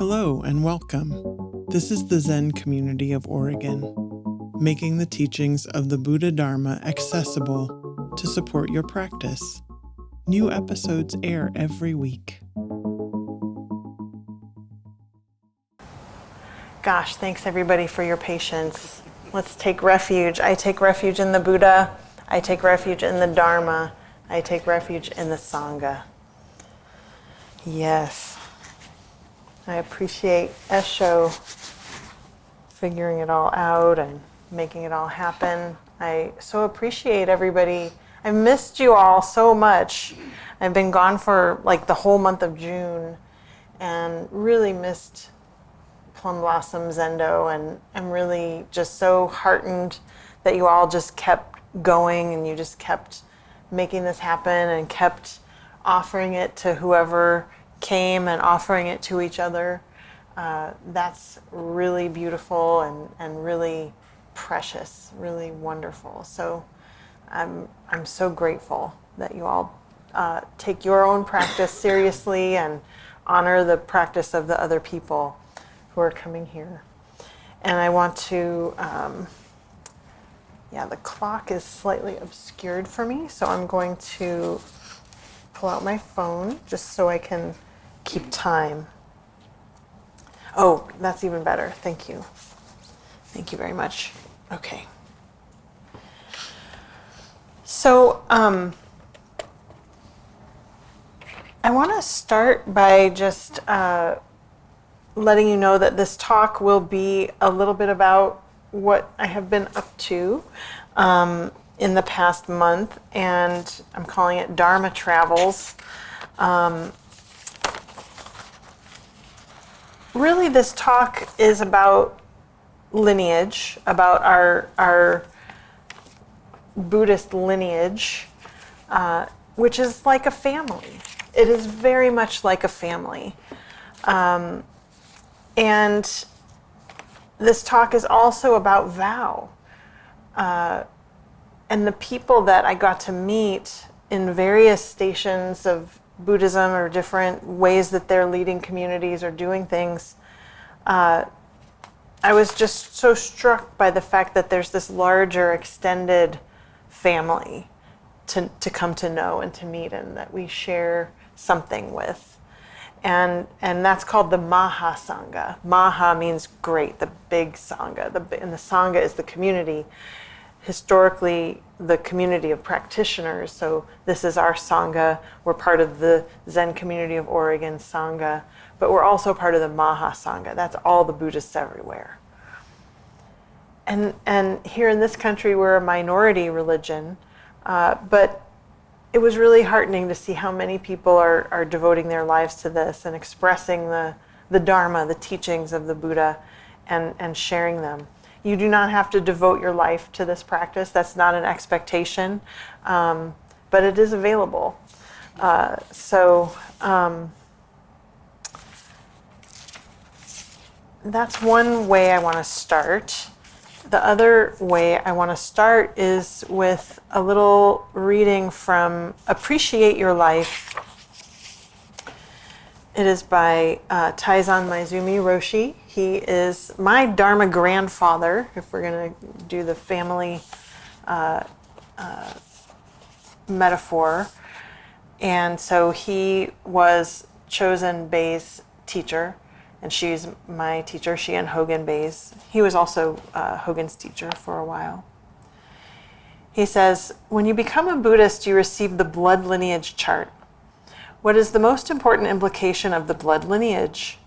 Hello and welcome. This is the Zen community of Oregon, making the teachings of the Buddha Dharma accessible to support your practice. New episodes air every week. Gosh, thanks everybody for your patience. Let's take refuge. I take refuge in the Buddha. I take refuge in the Dharma. I take refuge in the Sangha. Yes. I appreciate Esho figuring it all out and making it all happen. I so appreciate everybody. I missed you all so much. I've been gone for like the whole month of June and really missed Plum Blossom Zendo, and I'm really just so heartened that you all just kept going and you just kept making this happen and kept offering it to whoever came and offering it to each other. That's really beautiful and really precious, really wonderful. So I'm so grateful that you all take your own practice seriously and honor the practice of the other people who are coming here. And I want to, the clock is slightly obscured for me, so I'm going to pull out my phone just so I can keep time. Oh, that's even better. Thank you. Thank you very much. Okay. So, I want to start by just letting you know that this talk will be a little bit about what I have been up to in the past month, and I'm calling it Dharma Travels. Really, this talk is about lineage, about our Buddhist lineage, which is like a family. It is very much like a family. And this talk is also about vow. And the people that I got to meet in various stations of Buddhism or different ways that they're leading communities or doing things, I was just so struck by the fact that there's this larger extended family to come to know and to meet, and that we share something with. And that's called the Maha Sangha. Maha means great, the big Sangha. And the Sangha is the community. Historically, the community of practitioners. So this is our Sangha. We're part of the Zen community of Oregon Sangha, but we're also part of the Maha Sangha. That's all the Buddhists everywhere. And here in this country, we're a minority religion, but it was really heartening to see how many people are devoting their lives to this and expressing the Dharma, the teachings of the Buddha, and sharing them. You do not have to devote your life to this practice. That's not an expectation, but it is available. That's one way I want to start. The other way I want to start is with a little reading from Appreciate Your Life. It is by Taizan Maizumi Roshi. He is my Dharma grandfather, if we're going to do the family metaphor. And so he was Chosen Bei's teacher, and she's my teacher, she and Hogan Bei's. He was also Hogan's teacher for a while. He says, when you become a Buddhist, you receive the blood lineage chart. What is the most important implication of the blood lineage?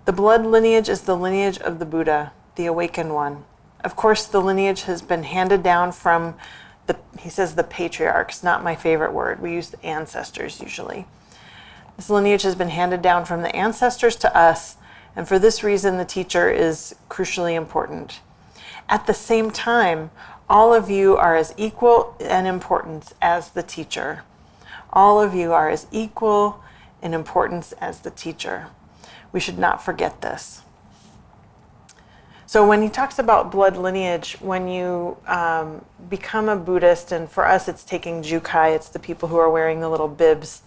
The blood lineage is the lineage of the Buddha, the awakened one. Of course, the lineage has been handed down from he says the patriarchs, not my favorite word. We use the ancestors usually. This lineage has been handed down from the ancestors to us, and for this reason, the teacher is crucially important. At the same time, all of you are as equal in importance as the teacher. All of you are as equal in importance as the teacher. We should not forget this. So when he talks about blood lineage, when you become a Buddhist, and for us it's taking jukai, it's the people who are wearing the little bibs,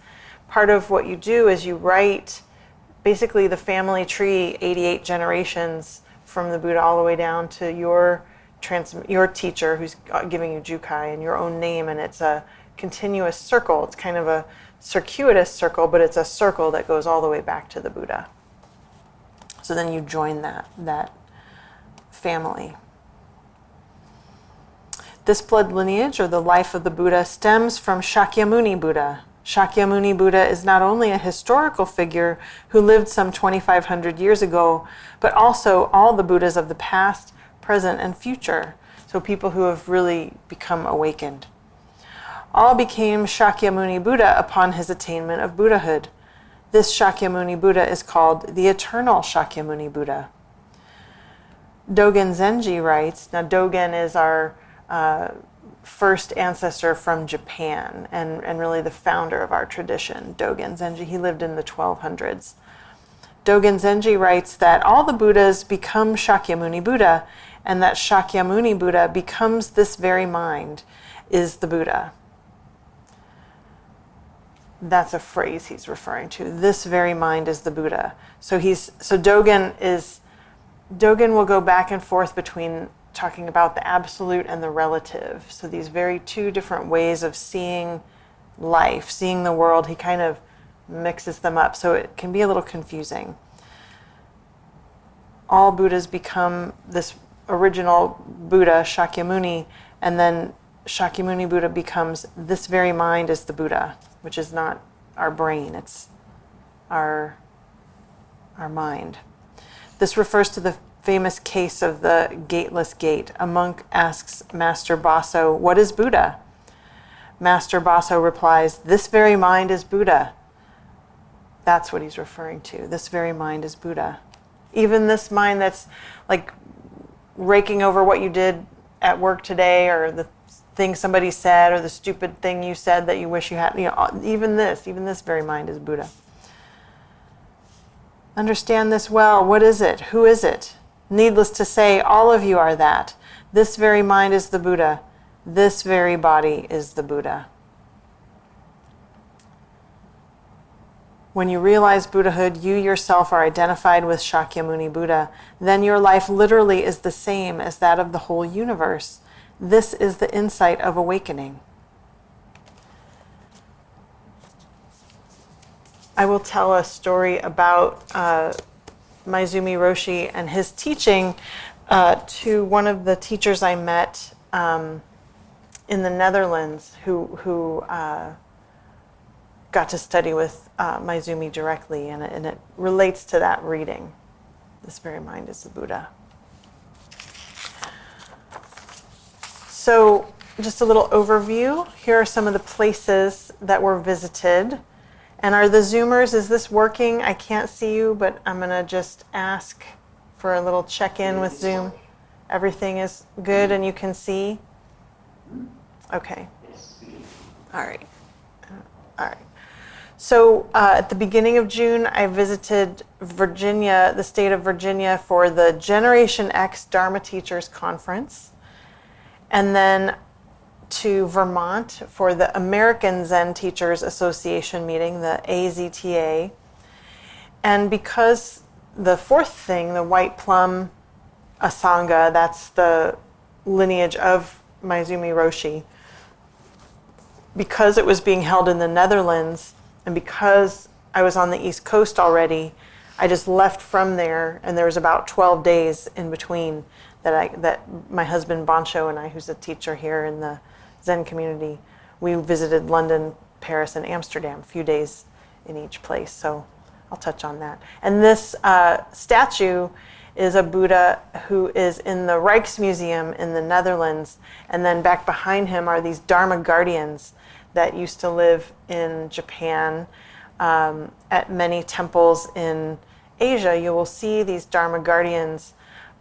part of what you do is you write basically the family tree, 88 generations from the Buddha all the way down to your teacher who's giving you Jukai and your own name, and it's a continuous circle. It's kind of a circuitous circle, but it's a circle that goes all the way back to the Buddha. So then you join that family. This blood lineage, or the life of the Buddha, stems from Shakyamuni Buddha. Shakyamuni Buddha is not only a historical figure who lived some 2,500 years ago, but also all the Buddhas of the past, present, and future. So people who have really become awakened. All became Shakyamuni Buddha upon his attainment of Buddhahood. This Shakyamuni Buddha is called the Eternal Shakyamuni Buddha. Dogen Zenji writes, now Dogen is our first ancestor from Japan and really the founder of our tradition, Dogen Zenji. He lived in the 1200s. Dogen Zenji writes that all the Buddhas become Shakyamuni Buddha, and that Shakyamuni Buddha becomes this very mind, is the Buddha. That's a phrase he's referring to. This very mind is the Buddha. So Dogen will go back and forth between talking about the absolute and the relative. So these very two different ways of seeing life, seeing the world, he kind of mixes them up. So it can be a little confusing. All Buddhas become this original Buddha, Shakyamuni, and then Shakyamuni Buddha becomes this very mind is the Buddha, which is not our brain, it's our mind. This refers to the famous case of the gateless gate. A monk asks Master Baso, "What is Buddha?" Master Baso replies, "This very mind is Buddha." That's what he's referring to. This very mind is Buddha. Even this mind that's like raking over what you did at work today, or the thing somebody said, or the stupid thing you said that you wish you had, even this very mind is Buddha. Understand this well. What is it? Who is it? Needless to say, all of you are that. This very mind is the Buddha. This very body is the Buddha. When you realize Buddhahood, you yourself are identified with Shakyamuni Buddha. Then your life literally is the same as that of the whole universe. This is the insight of awakening. I will tell a story about Maizumi Roshi and his teaching to one of the teachers I met in the Netherlands who got to study with Maizumi directly, and it relates to that reading. This very mind is the Buddha. So just a little overview. Here are some of the places that were visited. And are the Zoomers, is this working? I can't see you, but I'm going to just ask for a little check-in with Zoom. Everything is good and you can see? Okay. All right. So at the beginning of June, I visited Virginia, the state of Virginia, for the Generation X Dharma Teachers Conference. And then to Vermont for the American Zen Teachers Association meeting, the AZTA. And because the fourth thing, the White Plum Asanga, that's the lineage of Maizumi Roshi, because it was being held in the Netherlands, and because I was on the East Coast already, I just left from there, and there was about 12 days in between that my husband Bansho and I, who's a teacher here in the Zen community, we visited London, Paris, and Amsterdam, a few days in each place. So I'll touch on that. And this statue is a Buddha who is in the Rijksmuseum in the Netherlands, and then back behind him are these Dharma guardians that used to live in Japan. At many temples in Asia, you will see these Dharma guardians,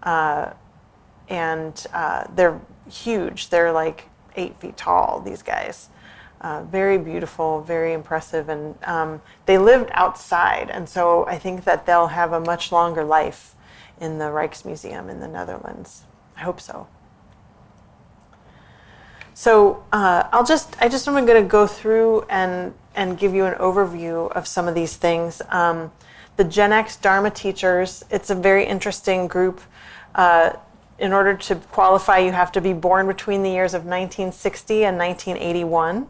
and they're huge. They're like 8 feet tall, these guys. Very beautiful, very impressive, and they lived outside, and so I think that they'll have a much longer life in the Rijksmuseum in the Netherlands. I hope so. So I'm going to go through and give you an overview of some of these things. the Gen X Dharma teachers. It's a very interesting group. In order to qualify, you have to be born between the years of 1960 and 1981.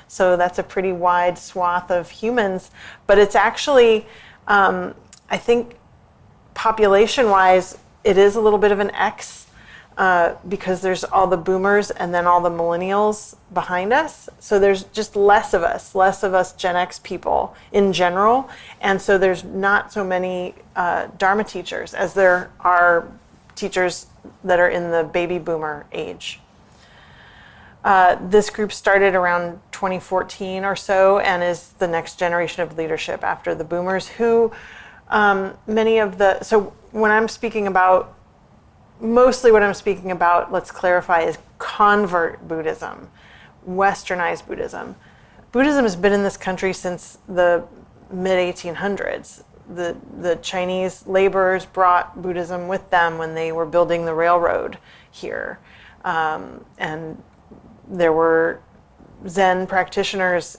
So that's a pretty wide swath of humans. But it's actually, I think, population-wise, it is a little bit of an X because there's all the boomers and then all the millennials behind us. So there's just less of us Gen X people in general. And so there's not so many Dharma teachers as there are teachers that are in the baby boomer age. This group started around 2014 or so and is the next generation of leadership after the boomers who so when I'm speaking about, mostly what I'm speaking about, let's clarify, is convert Buddhism, westernized Buddhism. Buddhism has been in this country since the mid-1800s. The Chinese laborers brought Buddhism with them when they were building the railroad here. And there were Zen practitioners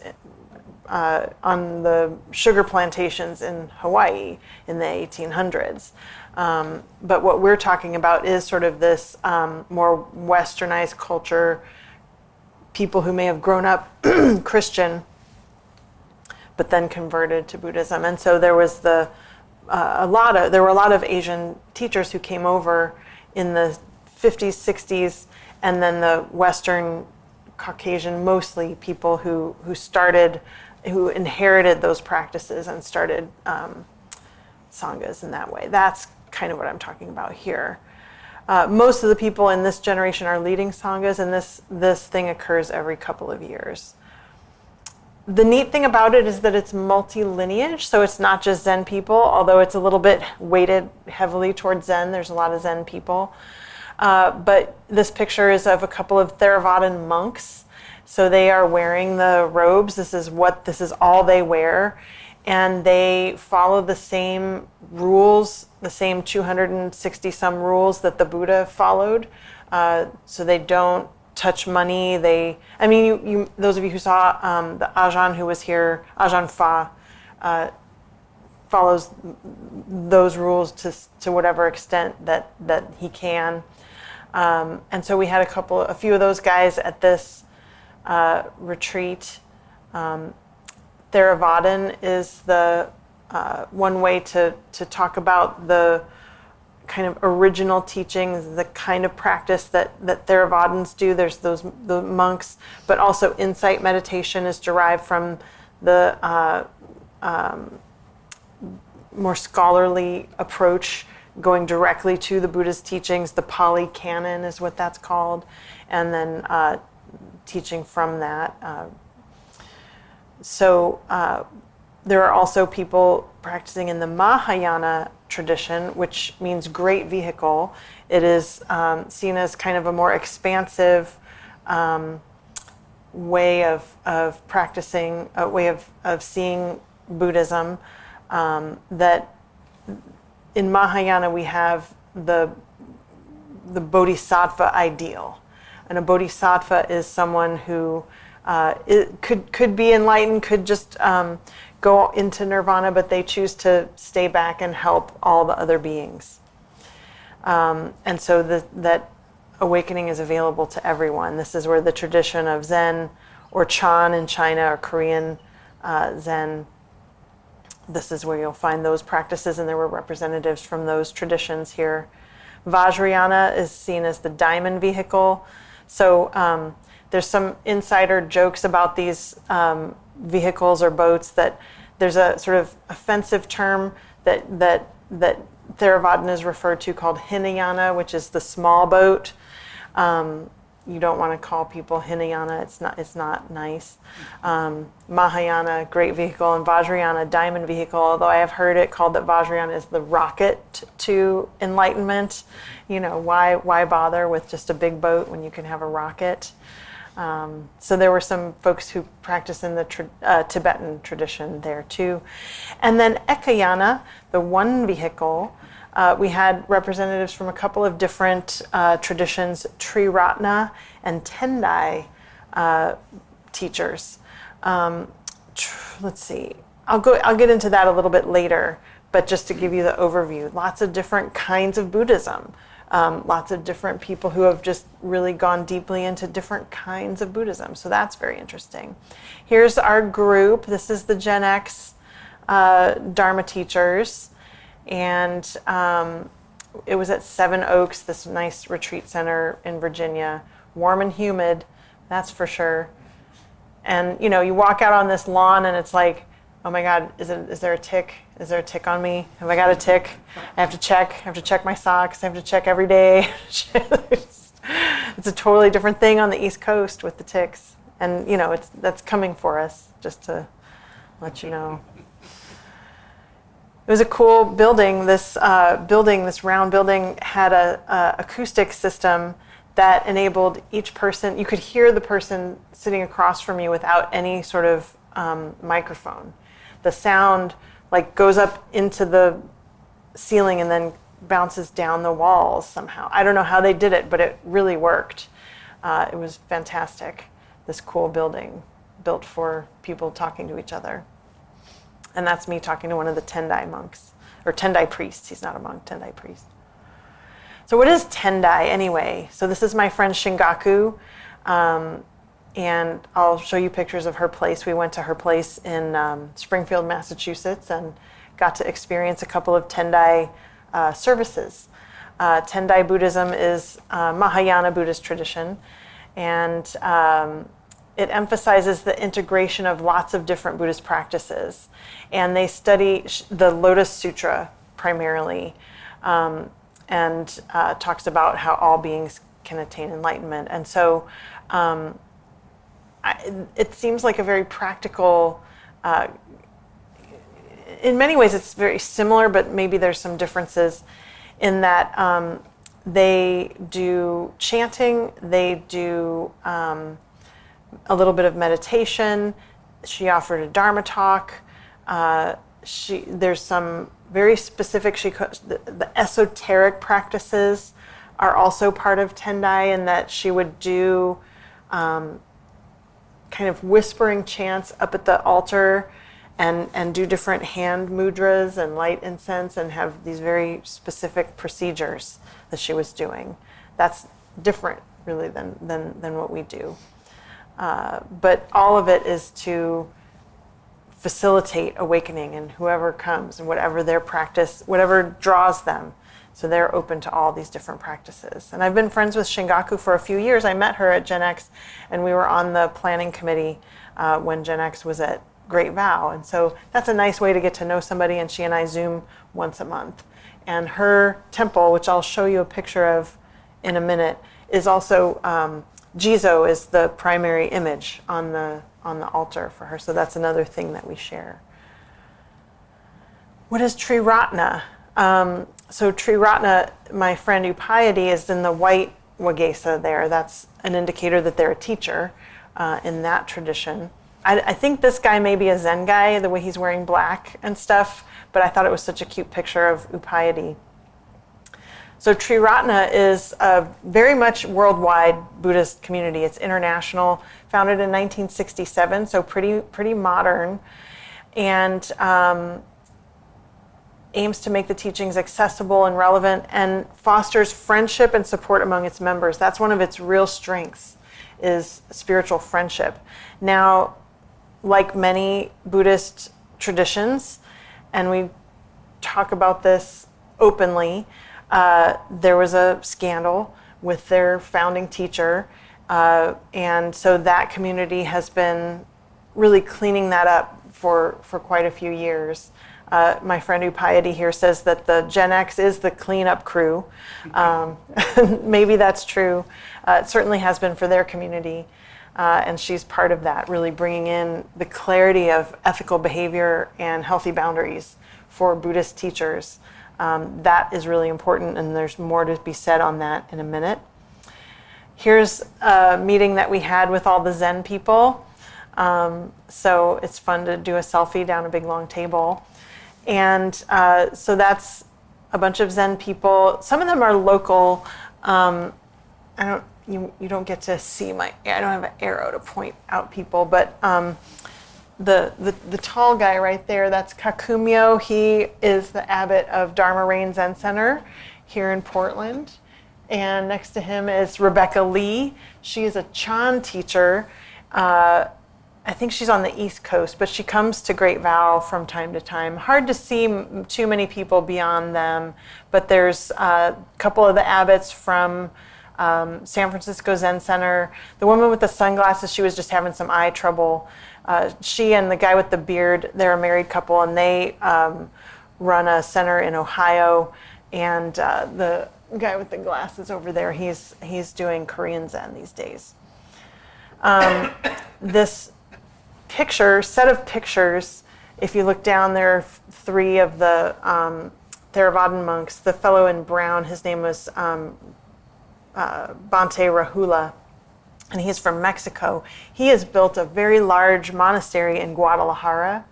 on the sugar plantations in Hawaii in the 1800s. But what we're talking about is sort of this more westernized culture, people who may have grown up Christian but then converted to Buddhism. And so there was there were a lot of Asian teachers who came over in the 50s, 60s, and then the Western Caucasian, mostly people who inherited those practices and started sanghas in that way. That's kind of what I'm talking about here. Most of the people in this generation are leading sanghas, and this thing occurs every couple of years. The neat thing about it is that it's multi-lineage, so it's not just Zen people, although it's a little bit weighted heavily towards Zen. There's a lot of Zen people. But this picture is of a couple of Theravadan monks. So they are wearing the robes. This is all they wear. And they follow the same rules, the same 260 some rules that the Buddha followed. So they don't touch money. You those of you who saw the Ajahn who was here, Ajahn Fa, follows those rules to whatever extent that he can. And so we had a few of those guys at this retreat. Theravadan is the one way to talk about the kind of original teachings, the kind of practice that Theravadins do. There's the monks, but also insight meditation is derived from the more scholarly approach, going directly to the Buddha's teachings. The Pali Canon is what that's called, and then teaching from that. So there are also people practicing in the Mahayana tradition, which means great vehicle. It is seen as kind of a more expansive way of practicing, a way of seeing Buddhism. That in Mahayana we have the bodhisattva ideal, and a bodhisattva is someone who could be enlightened, could just go into nirvana, but they choose to stay back and help all the other beings. And so that awakening is available to everyone. This is where the tradition of Zen or Chan in China or Korean Zen, this is where you'll find those practices, and there were representatives from those traditions here. Vajrayana is seen as the diamond vehicle. So there's some insider jokes about these vehicles or boats, that there's a sort of offensive term that Theravadan is referred to called Hinayana, which is the small boat. You don't want to call people Hinayana. It's not nice. Mahayana, great vehicle, and Vajrayana, diamond vehicle, although I have heard it called that Vajrayana is the rocket to enlightenment. Why bother with just a big boat when you can have a rocket? So there were some folks who practice in the Tibetan tradition there too. And then Ekayana, the one vehicle, we had representatives from a couple of different traditions, Triratna and Tendai teachers. Let's see, I'll get into that a little bit later, But just to give you the overview, lots of different kinds of Buddhism, lots of different people who have just really gone deeply into different kinds of Buddhism. So that's very interesting. Here's our group. This is the Gen X Dharma teachers. And it was at Seven Oaks, this nice retreat center in Virginia. Warm and humid, that's for sure. And you know, you walk out on this lawn and it's like, oh my God, is there a tick? Is there a tick on me? Have I got a tick? I have to check my socks. I have to check every day. It's a totally different thing on the East Coast with the ticks. And you know, that's coming for us, just to let you know. It was a cool building. This round building had a acoustic system that enabled each person, you could hear the person sitting across from you without any sort of microphone. The sound like goes up into the ceiling and then bounces down the walls somehow. I don't know how they did it, but it really worked. It was fantastic, this cool building built for people talking to each other. And that's me talking to one of the Tendai monks, or Tendai priests. He's not a monk, Tendai priest. So what is Tendai anyway? So this is my friend Shingaku, and I'll show you pictures of her place. We went to her place in Springfield, Massachusetts, and got to experience a couple of Tendai services. Tendai Buddhism is Mahayana Buddhist tradition, and it emphasizes the integration of lots of different Buddhist practices. And they study the Lotus Sutra primarily, and talks about how all beings can attain enlightenment. And so it seems like a very practical, in many ways it's very similar, but maybe there's some differences in that they do chanting, they do a little bit of meditation. She offered a Dharma talk. There's some very specific, the esoteric practices are also part of Tendai, in that she would do kind of whispering chants up at the altar and do different hand mudras and light incense and have these very specific procedures that she was doing. That's different really than what we do. But all of it is to facilitate awakening in whoever comes and whatever their practice, whatever draws them. So they're open to all these different practices. And I've been friends with Shingaku for a few years. I met her at Gen X, and we were on the planning committee when Gen X was at Great Vow. And so that's a nice way to get to know somebody, and she and I Zoom once a month. And her temple, which I'll show you a picture of in a minute, is also Jizo is the primary image on the altar for her. So that's another thing that we share. What is Triratna? So Triratna, my friend Upayati, is in the white wagesa there. That's an indicator that they're a teacher in that tradition. I think this guy may be a Zen guy, the way he's wearing black and stuff, but I thought it was such a cute picture of Upayati. So Triratna is a very much worldwide Buddhist community. It's international, founded in 1967, so pretty modern, and aims to make the teachings accessible and relevant, and fosters friendship and support among its members. That's one of its real strengths, is spiritual friendship. Now, like many Buddhist traditions, and we talk about this openly, there was a scandal with their founding teacher, and so that community has been really cleaning that up for quite a few years. My friend Upayati here says that the Gen X is the cleanup crew. Maybe that's true. It certainly has been for their community, and she's part of that, really bringing in the clarity of ethical behavior and healthy boundaries for Buddhist teachers. That is really important, and there's more to be said on that in a minute. Here's a meeting that we had with all the Zen people. So it's fun to do a selfie down a big long table. And so that's a bunch of Zen people. Some of them are local. You don't get to see I don't have an arrow to point out people, but the tall guy right there, that's Kakumyo. He is the abbot of Dharma Rain Zen Center here in Portland. And next to him is Rebecca Lee. She is a Chan teacher. I think she's on the East Coast, but she comes to Great Vow from time to time. Hard to see too many people beyond them, but there's a couple of the abbots from San Francisco Zen Center. The woman with the sunglasses, she was just having some eye trouble. She and the guy with the beard, they're a married couple, and they run a center in Ohio. And the guy with the glasses over there, he's doing Korean Zen these days. This set of pictures, if you look down, there are three of the Theravadan monks. The fellow in brown, his name was Bhante Rahula, and he's from Mexico. He has built a very large monastery in Guadalajara.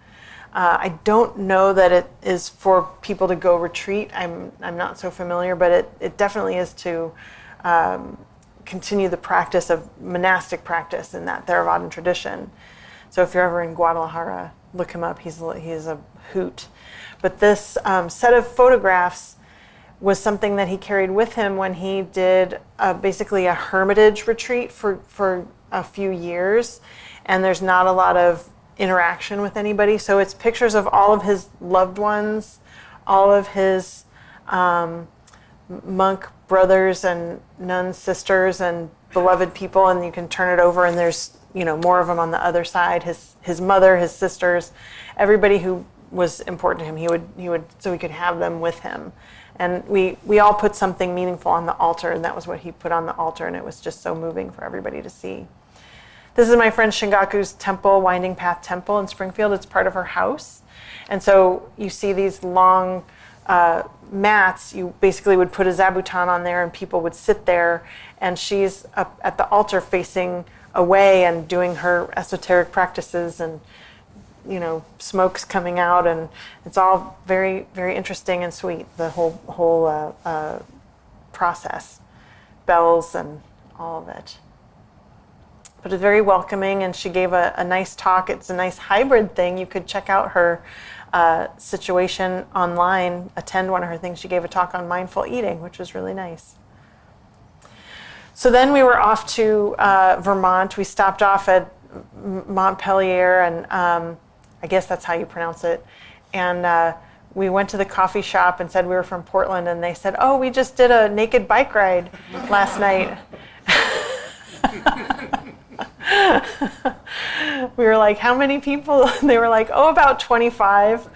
I don't know that it is for people to go retreat. I'm not so familiar, but it definitely is to continue the practice of monastic practice in that Theravadan tradition. So if you're ever in Guadalajara, look him up. He's a hoot. But this set of photographs was something that he carried with him when he did basically a hermitage retreat for a few years. And there's not a lot of interaction with anybody. So it's pictures of all of his loved ones, all of his monk brothers and nun sisters and beloved people, and you can turn it over and there's more of them on the other side. His mother, his sisters, everybody who was important to him, he would so he could have them with him. And we all put something meaningful on the altar, and that was what he put on the altar, and it was just so moving for everybody to see. This is my friend Shingaku's temple, Winding Path Temple in Springfield. It's part of her house. And so you see these long mats. You basically would put a zabuton on there and people would sit there, and she's up at the altar facing away and doing her esoteric practices, and smoke's coming out, and it's all very, very interesting and sweet, the whole process, bells and all of it. But it's very welcoming, and she gave a nice talk. It's a nice hybrid thing. You could check out her situation online, attend one of her things. She gave a talk on mindful eating, which was really nice. So then we were off to Vermont. We stopped off at Montpelier, and I guess that's how you pronounce it. And we went to the coffee shop and said we were from Portland, and they said, "Oh, we just did a naked bike ride last night." We were like, "How many people?" They were like, "Oh, about 25,"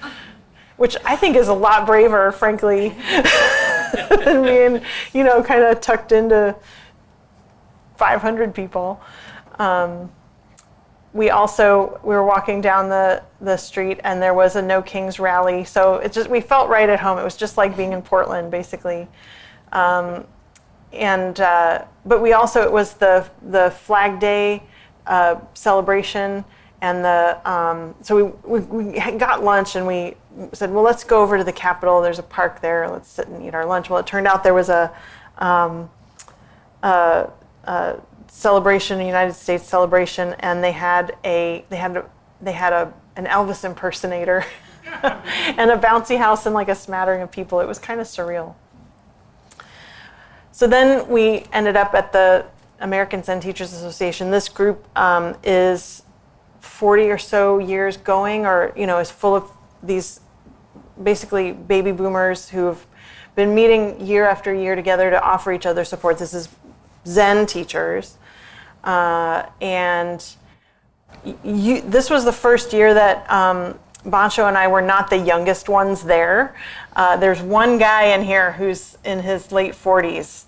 which I think is a lot braver, frankly, than being, kind of tucked into 500 people. We were walking down the street, and there was a No Kings rally. So we felt right at home. It was just like being in Portland, basically. But it was the Flag Day celebration, and so we got lunch, and we said, well, let's go over to the Capitol. There's a park there. Let's sit and eat our lunch. Well, it turned out there was a celebration, a United States celebration, and they had an Elvis impersonator and a bouncy house and like a smattering of people. It was kind of surreal. So then we ended up at the American Zen Teachers Association. This group is 40 or so years going, or is full of these basically baby boomers who have been meeting year after year together to offer each other support. This is Zen teachers, and this was the first year that Bancho and I were not the youngest ones there. There's one guy in here who's in his late 40s,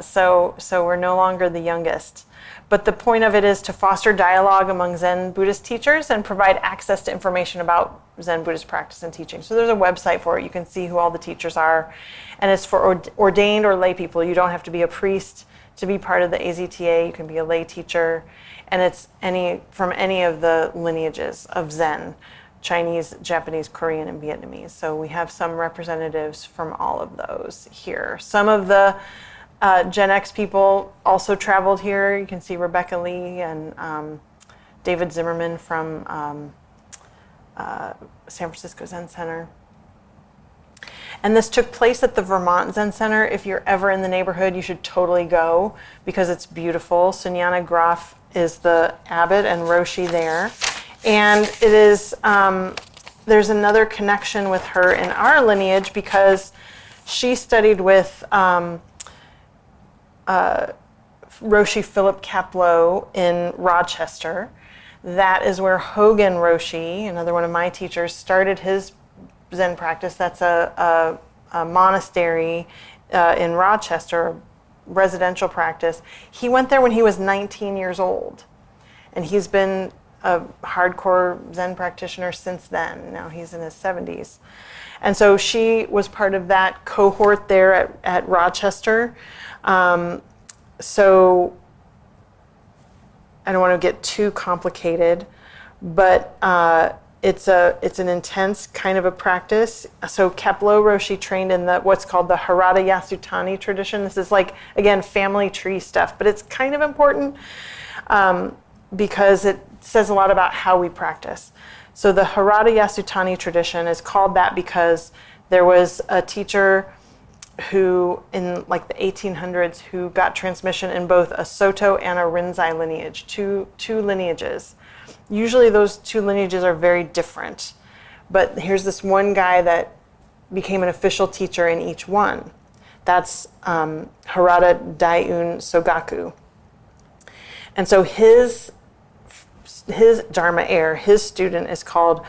so we're no longer the youngest. But the point of it is to foster dialogue among Zen Buddhist teachers and provide access to information about Zen Buddhist practice and teaching. So there's a website for it. You can see who all the teachers are. And it's for ordained or lay people. You don't have to be a priest to be part of the AZTA. You can be a lay teacher. And it's from any of the lineages of Zen: Chinese, Japanese, Korean, and Vietnamese. So we have some representatives from all of those here. Some of the Gen X people also traveled here. You can see Rebecca Lee and David Zimmerman from San Francisco Zen Center. And this took place at the Vermont Zen Center. If you're ever in the neighborhood, you should totally go because it's beautiful. Sunyana Graf is the abbot and Roshi there. And it is, there's another connection with her in our lineage because she studied with Roshi Philip Kapleau in Rochester. That is where Hogan Roshi, another one of my teachers, started his Zen practice. That's a monastery in Rochester, residential practice. He went there when he was 19 years old, and he's been a hardcore Zen practitioner since then. Now he's in his 70s. And so she was part of that cohort there at Rochester. So I don't want to get too complicated, but it's an intense kind of a practice. So Kapleau Roshi trained in what's called the Harada Yasutani tradition. This is like, again, family tree stuff, but it's kind of important because it says a lot about how we practice. So the Harada Yasutani tradition is called that because there was a teacher who in like the 1800s who got transmission in both a Soto and a Rinzai lineage, two lineages. Usually those two lineages are very different, but here's this one guy that became an official teacher in each one. That's Harada Daiun Sogaku. And so his Dharma heir, his student is called,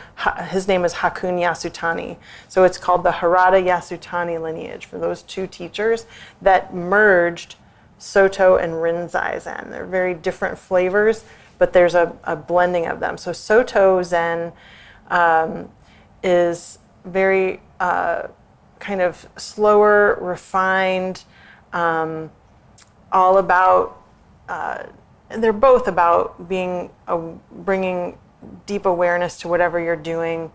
his name is Hakun Yasutani. So it's called the Harada Yasutani lineage for those two teachers that merged Soto and Rinzai Zen. They're very different flavors, but there's a blending of them. So Soto Zen is very kind of slower, refined, all about, they're both about bringing deep awareness to whatever you're doing.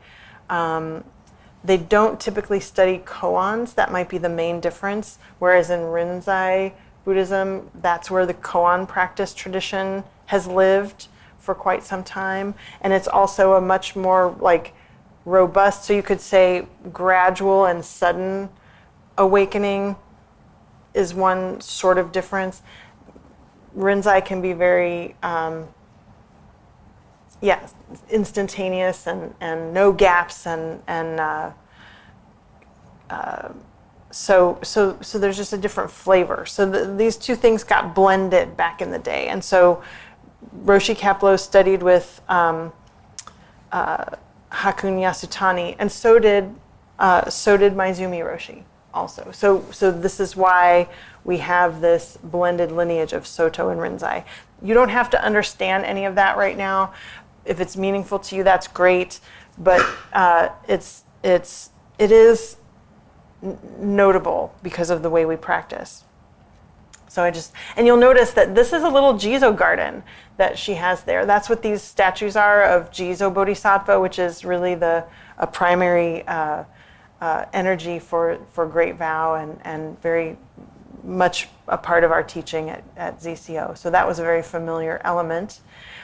They don't typically study koans. That might be the main difference. Whereas in Rinzai Buddhism, that's where the koan practice tradition has lived for quite some time. And it's also a much more like robust, so you could say gradual and sudden awakening is one sort of difference. Rinzai can be very, instantaneous and no gaps so there's just a different flavor. So these two things got blended back in the day, and so Roshi Kapleau studied with Hakun Yasutani, and so did Maizumi Roshi also. So this is why we have this blended lineage of Soto and Rinzai. You don't have to understand any of that right now. If it's meaningful to you, that's great. But it is notable because of the way we practice. So and you'll notice that this is a little Jizo garden that she has there. That's what these statues are of Jizo Bodhisattva, which is really a primary energy for Great Vow and very much a part of our teaching at ZCO. So that was a very familiar element.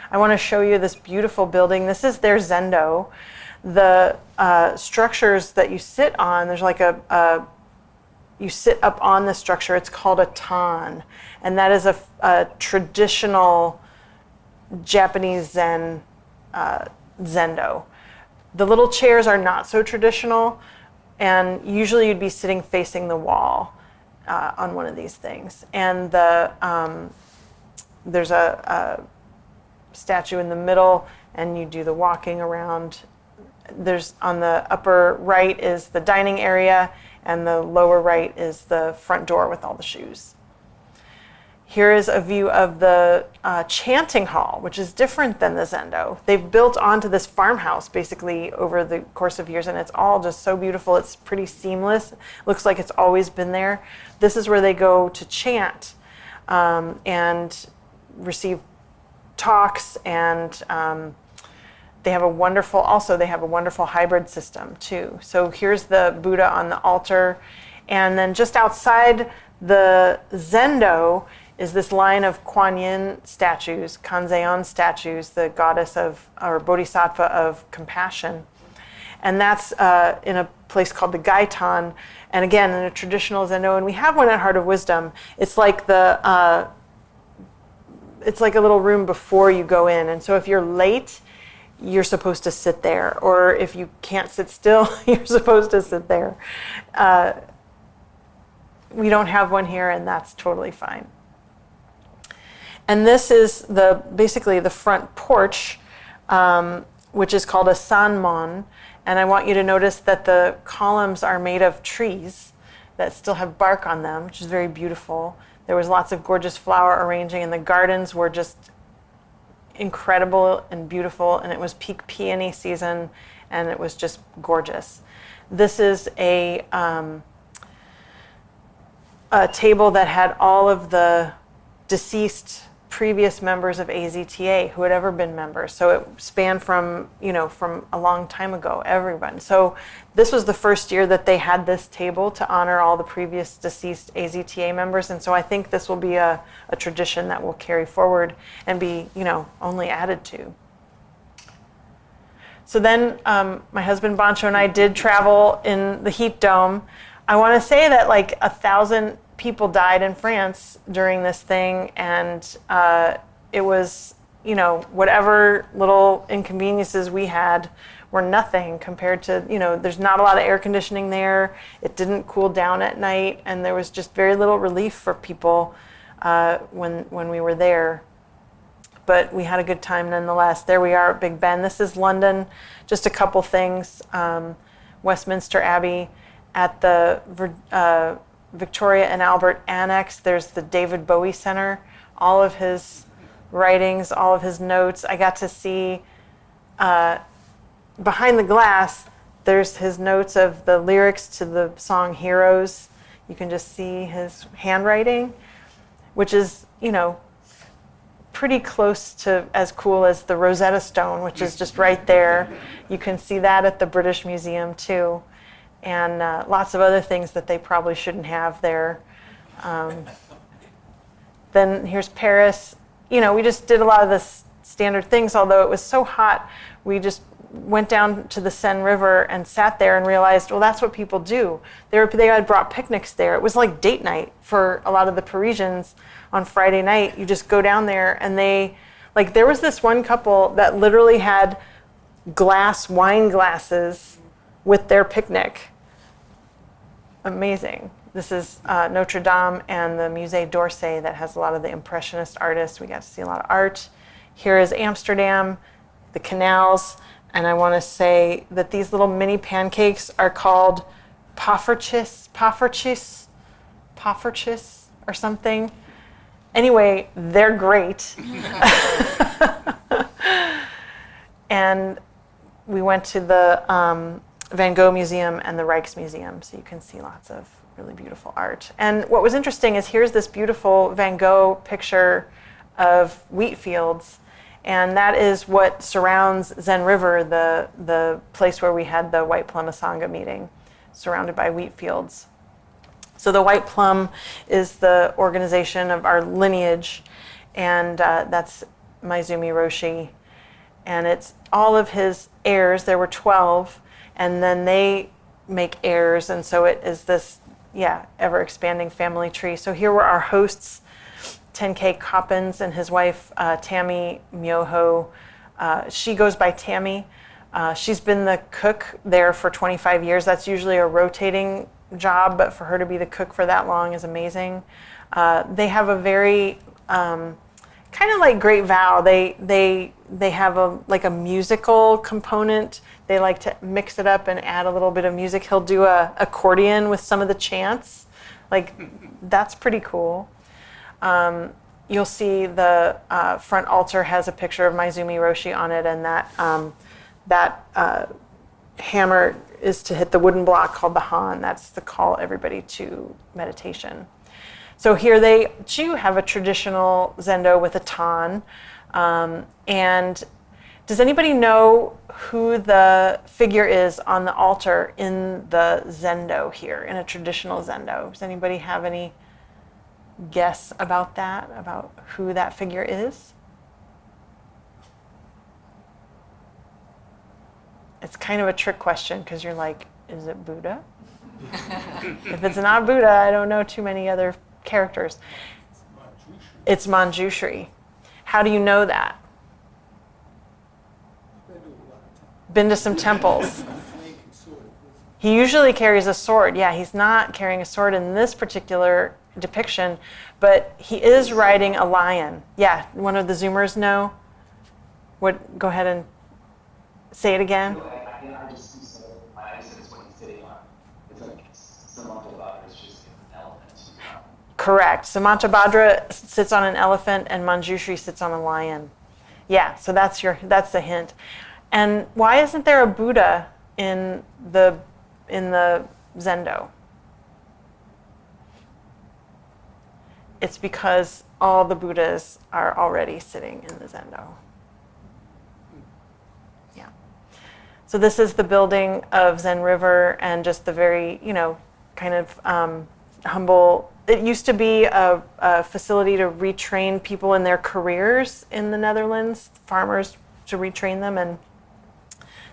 I want to show you this beautiful building. This is their zendo. The structures that you sit on, there's like you sit up on the structure. It's called a tan, and that is a traditional Japanese Zen zendo. The little chairs are not so traditional, and usually you'd be sitting facing the wall on one of these things. And there's a statue in the middle, and you do the walking around. There's on the upper right is the dining area, and the lower right is the front door with all the shoes. Here is a view of the chanting hall, which is different than the zendo. They've built onto this farmhouse basically over the course of years, and it's all just so beautiful. It's pretty seamless. Looks like it's always been there. This is where they go to chant and receive talks, and they have a wonderful hybrid system too. So here's the Buddha on the altar, and then just outside the zendo is this line of Kuan Yin statues, Kanzeon statues, the goddess of, or bodhisattva of compassion. And that's in a place called the Gaitan. And again, in a traditional Zendo, and we have one at Heart of Wisdom. It's like it's like a little room before you go in. And so if you're late, you're supposed to sit there. Or if you can't sit still, you're supposed to sit there. We don't have one here, and that's totally fine. And this is basically the front porch, which is called a sanmon. And I want you to notice that the columns are made of trees that still have bark on them, which is very beautiful. There was lots of gorgeous flower arranging, and the gardens were just incredible and beautiful, and it was peak peony season, and it was just gorgeous. This is a table that had all of the deceased previous members of AZTA who had ever been members. So it spanned from a long time ago, everyone. So this was the first year that they had this table to honor all the previous deceased AZTA members. And so I think this will be a tradition that will carry forward and be, only added to. So then my husband Bancho and I did travel in the heat dome. I want to say that like 1,000 people died in France during this thing, and it was, whatever little inconveniences we had were nothing compared to, there's not a lot of air conditioning there. It didn't cool down at night, and there was just very little relief for people when we were there. But we had a good time nonetheless. There we are at Big Ben. This is London. Just a couple things. Westminster Abbey. At the Victoria and Albert Annex, there's the David Bowie Center. All of his writings, all of his notes. I got to see behind the glass, there's his notes of the lyrics to the song Heroes. You can just see his handwriting, which is, pretty close to as cool as the Rosetta Stone, which is just right there. You can see that at the British Museum too. And lots of other things that they probably shouldn't have there. Then here's Paris. We just did a lot of the standard things, although it was so hot, we just went down to the Seine River and sat there and realized, well, that's what people do. They had brought picnics there. It was like date night for a lot of the Parisians on Friday night. You just go down there, and there was this one couple that literally had wine glasses with their picnic. Amazing. This is Notre Dame and the Musée d'Orsay that has a lot of the Impressionist artists. We got to see a lot of art. Here is Amsterdam, the canals, and I want to say that these little mini pancakes are called poffertjes or something. Anyway, they're great. And we went to the Van Gogh Museum and the Rijksmuseum, so you can see lots of really beautiful art. And what was interesting is here's this beautiful Van Gogh picture of wheat fields, and that is what surrounds Zen River, the place where we had the White Plum Asanga meeting, surrounded by wheat fields. So the White Plum is the organization of our lineage, and that's Maizumi Roshi. And it's all of his heirs. There were 12, and then they make heirs, and so it is this, ever-expanding family tree. So here were our hosts, 10K Coppins and his wife, Tammy Myoho. She goes by Tammy. She's been the cook there for 25 years. That's usually a rotating job, but for her to be the cook for that long is amazing. They have a very kind of like Great Vow. They have a musical component. They like to mix it up and add a little bit of music. He'll do a accordion with some of the chants. That's pretty cool. You'll see the front altar has a picture of Maizumi Roshi on it, and that hammer is to hit the wooden block called the Han. That's to call everybody to meditation. So here they too have a traditional zendo with a tan. And does anybody know who the figure is on the altar in the zendo here, in a traditional zendo? Does anybody have any guess about that, about who that figure is? It's kind of a trick question because you're like, is it Buddha? If it's not Buddha, I don't know too many other characters. It's Manjushri. How do you know that? Been to some temples. He usually carries a sword. Yeah, he's not carrying a sword in this particular depiction, but he is riding a lion. Yeah, one of the Zoomers know. Go ahead and say it again. No, I just see some. I said it's what he's sitting on. It's like Samantabhadra is just an elephant. Correct. Samantabhadra sits on an elephant, and Manjushri sits on a lion. Yeah, so that's the hint. And why isn't there a Buddha in the Zendo? It's because all the Buddhas are already sitting in the Zendo. Yeah. So this is the building of Zen River, and just the very, kind of humble. It used to be a facility to retrain people in their careers in the Netherlands, farmers to retrain them, and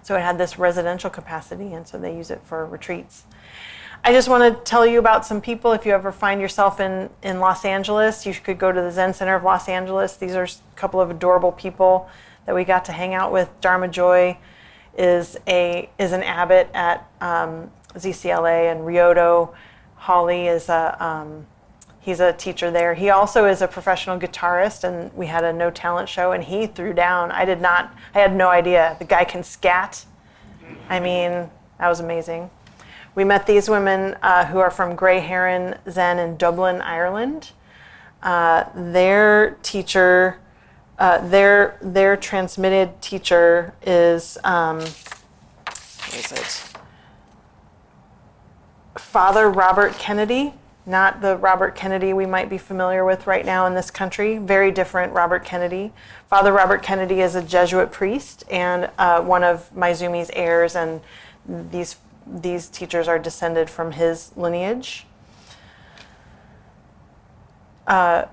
so it had this residential capacity, and so they use it for retreats. I just want to tell you about some people. If you ever find yourself in Los Angeles, you could go to the Zen Center of Los Angeles. These are a couple of adorable people that we got to hang out with. Dharma Joy is an abbot at ZCLA, and Ryoto Hawley is he's a teacher there. He also is a professional guitarist, and we had a no talent show, and he threw down. I had no idea. The guy can scat. I mean, that was amazing. We met these women who are from Grey Heron Zen in Dublin, Ireland. Their teacher, their transmitted teacher is, what is it? Father Robert Kennedy, not the Robert Kennedy we might be familiar with right now in this country. Very different Robert Kennedy. Father Robert Kennedy is a Jesuit priest and one of Maizumi's heirs, and these teachers are descended from his lineage. The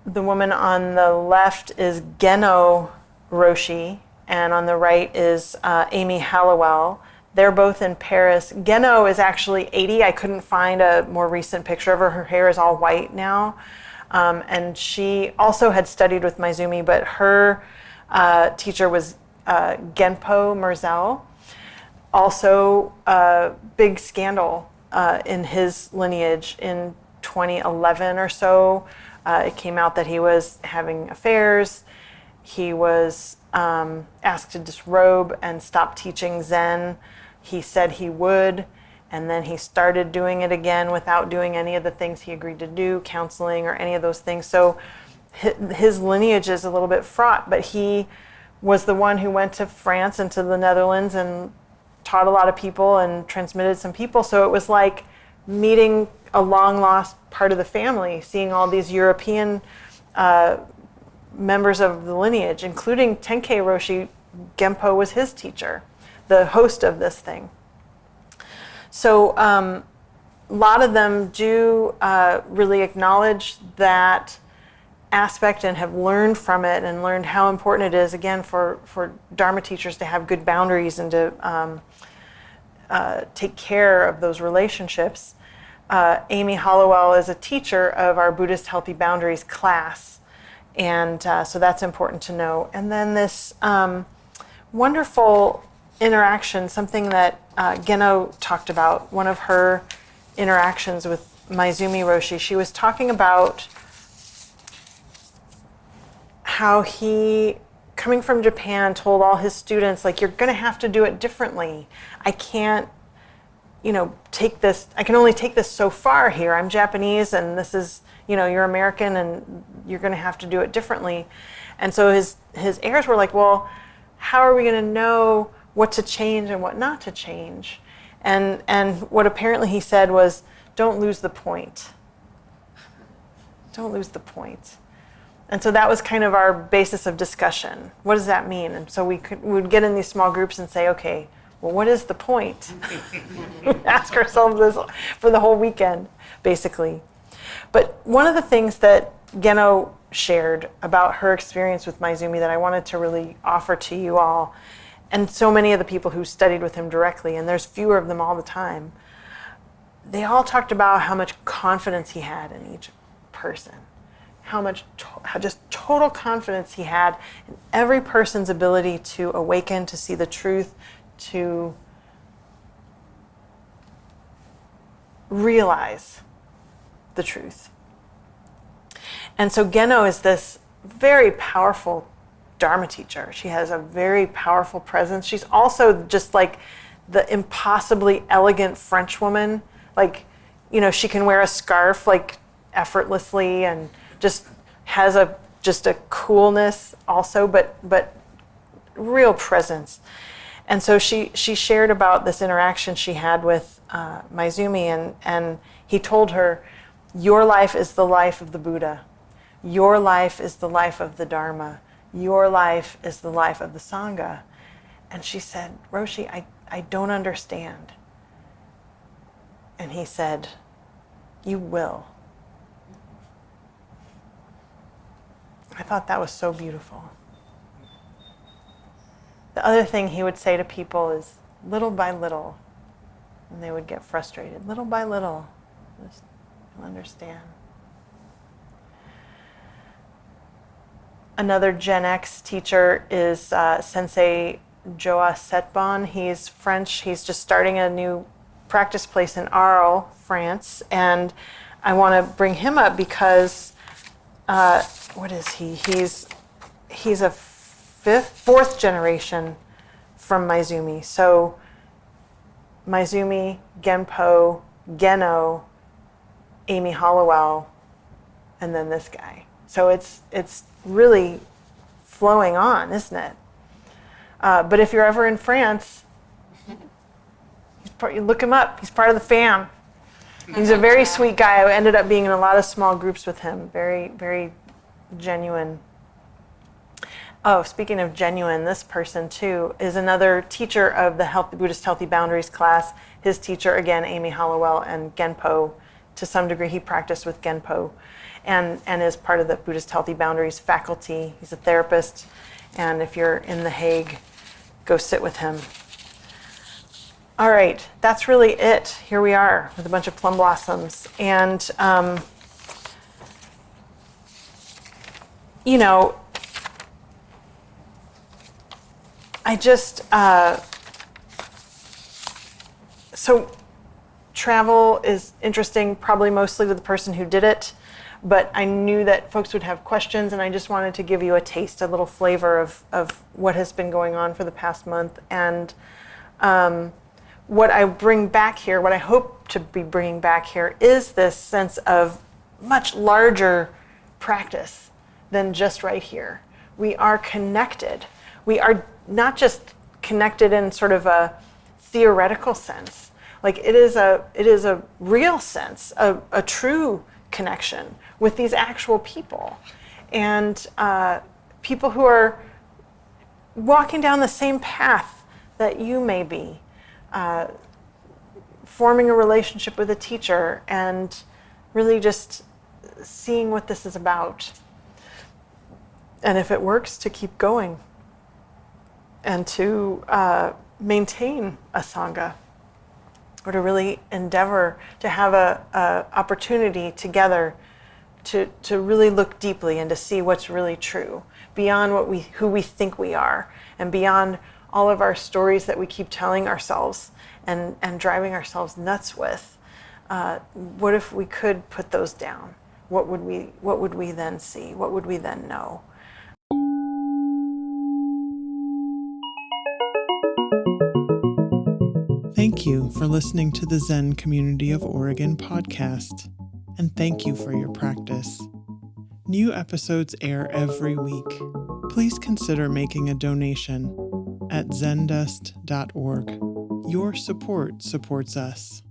woman on the left is Geno Roshi, and on the right is Amy Hallowell. They're both in Paris. Geno is actually 80. I couldn't find a more recent picture of her. Her hair is all white now. And she also had studied with Maizumi, but her teacher was Genpo Merzel. Also, a big scandal in his lineage in 2011 or so. It came out that he was having affairs. He was asked to disrobe and stop teaching Zen. He said he would, and then he started doing it again without doing any of the things he agreed to do, counseling or any of those things. So his lineage is a little bit fraught, but he was the one who went to France and to the Netherlands and taught a lot of people and transmitted some people. So it was like meeting a long lost part of the family, seeing all these European members of the lineage, including Tenkei Roshi. Genpo was his teacher, the host of this thing. So a lot of them do really acknowledge that aspect and have learned from it and learned how important it is, again, for Dharma teachers to have good boundaries and to take care of those relationships. Amy Hollowell is a teacher of our Buddhist Healthy Boundaries class, and so that's important to know. And then this wonderful interaction, something that Geno talked about, one of her interactions with Maizumi Roshi. She was talking about how he, coming from Japan, told all his students, like, you're going to have to do it differently. I can't, take this, I can only take this so far here. I'm Japanese, and this is, you're American, and you're going to have to do it differently. And so his heirs were like, well, how are we going to know what to change and what not to change? And what apparently he said was, don't lose the point. Don't lose the point. And so that was kind of our basis of discussion. What does that mean? And so we would get in these small groups and say, okay, well, what is the point? Ask ourselves this for the whole weekend, basically. But one of the things that Geno shared about her experience with Maizumi that I wanted to really offer to you all, and so many of the people who studied with him directly, and there's fewer of them all the time, they all talked about how much confidence he had in each person, how just total confidence he had in every person's ability to awaken, to see the truth, to realize the truth. And so Geno is this very powerful Dharma teacher. She has a very powerful presence. She's also just like the impossibly elegant French woman. Like, you know, she can wear a scarf like effortlessly and just has a coolness also, but real presence. And so she shared about this interaction she had with Maizumi, and he told her, your life is the life of the Buddha. Your life is the life of the Dharma. Your life is the life of the Sangha. And she said, Roshi, I don't understand. And he said, you will. I thought that was so beautiful. The other thing he would say to people is, little by little, and they would get frustrated. Little by little, just understand. Another Gen X teacher is Sensei Joa Setbon. He's French. He's just starting a new practice place in Arles, France. And I want to bring him up because, what is he? He's a fourth generation from Maizumi. So Maizumi, Genpo, Geno, Amy Hollowell, and then this guy. So it's really flowing on, isn't it? But if you're ever in France, you look him up. He's part of the fam. He's a very sweet guy. I ended up being in a lot of small groups with him. Very, very genuine. Oh, speaking of genuine, this person too is another teacher of the Buddhist Healthy Boundaries class. His teacher, again, Amy Hollowell, and Genpo. To some degree, he practiced with Genpo and is part of the Buddhist Healthy Boundaries faculty. He's a therapist. And if you're in The Hague, go sit with him. All right, that's really it. Here we are with a bunch of plum blossoms. And, you know, I just, so travel is interesting, probably mostly to the person who did it, but I knew that folks would have questions, and I just wanted to give you a taste, a little flavor of what has been going on for the past month. And what I bring back here, what I hope to be bringing back here, is this sense of much larger practice than just right here. We are connected. We are not just connected in sort of a theoretical sense. Like it is a real sense, a true connection with these actual people, and people who are walking down the same path that you may be, forming a relationship with a teacher, and really just seeing what this is about. And if it works, to keep going and to maintain a Sangha, or to really endeavor to have a opportunity together to really look deeply and to see what's really true beyond who we think we are, and beyond all of our stories that we keep telling ourselves and driving ourselves nuts with. What if we could put those down? What would we then see? What would we then know? Thank you for listening to the Zen Community of Oregon podcast, and thank you for your practice. New episodes air every week. Please consider making a donation at zendust.org. Your support supports us.